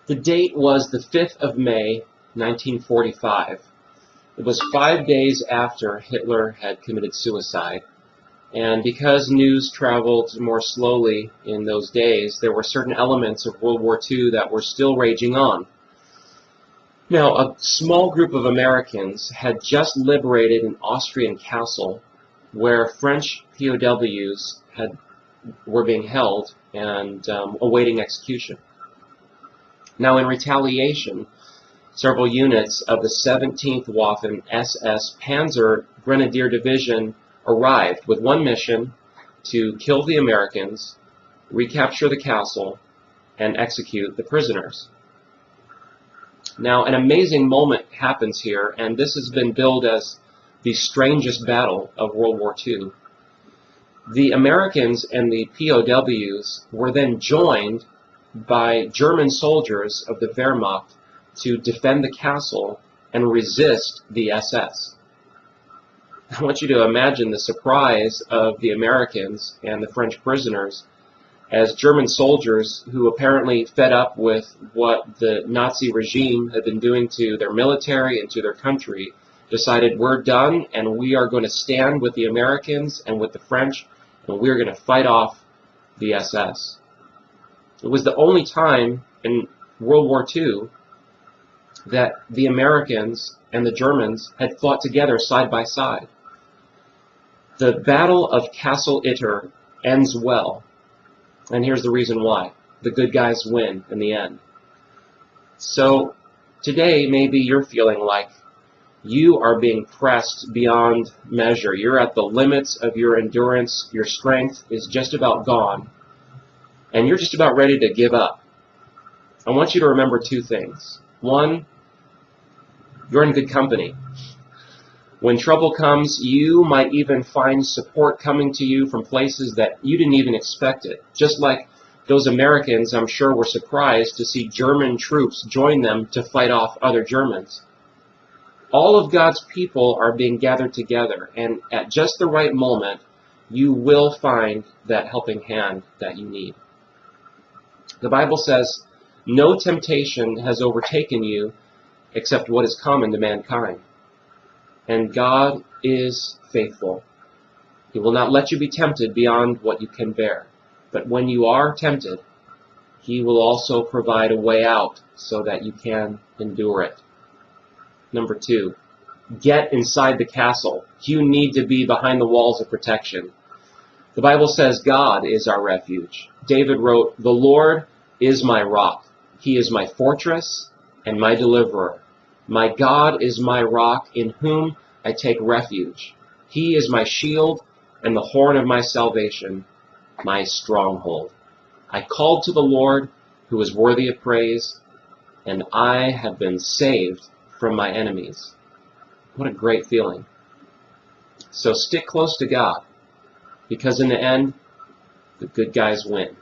The date was the 5th of May, 1945. It was 5 days after Hitler had committed suicide. And because news traveled more slowly in those days, there were certain elements of World War II that were still raging on. Now, a small group of Americans had just liberated an Austrian castle where French POWs were being held and awaiting execution. Now, in retaliation, several units of the 17th Waffen-SS Panzer Grenadier Division arrived with one mission: to kill the Americans, recapture the castle, and execute the prisoners. Now, an amazing moment happens here, and this has been billed as the strangest battle of World War II. The Americans and the POWs were then joined by German soldiers of the Wehrmacht to defend the castle and resist the SS. I want you to imagine the surprise of the Americans and the French prisoners as German soldiers, who apparently fed up with what the Nazi regime had been doing to their military and to their country, decided, we're done and we are going to stand with the Americans and with the French, and we're going to fight off the SS. It was the only time in World War II that the Americans and the Germans had fought together side by side. The Battle of Castle Itter ends well, and here's the reason why. The good guys win in the end. So today maybe you're feeling like you are being pressed beyond measure. You're at the limits of your endurance. Your strength is just about gone, and you're just about ready to give up. I want you to remember two things. One, you're in good company. When trouble comes, you might even find support coming to you from places that you didn't even expect it. Just like those Americans, I'm sure, were surprised to see German troops join them to fight off other Germans. All of God's people are being gathered together, and at just the right moment, you will find that helping hand that you need. The Bible says, no temptation has overtaken you except what is common to mankind. And God is faithful. He will not let you be tempted beyond what you can bear. But when you are tempted, He will also provide a way out so that you can endure it. Number two, get inside the castle. You need to be behind the walls of protection. The Bible says God is our refuge. David wrote, "The Lord is my rock. He is my fortress and my deliverer. My God is my rock, in whom I take refuge. He is my shield and the horn of my salvation, my stronghold. I called to the Lord, who is worthy of praise, and I have been saved from my enemies." What a great feeling. So stick close to God, because in the end, the good guys win.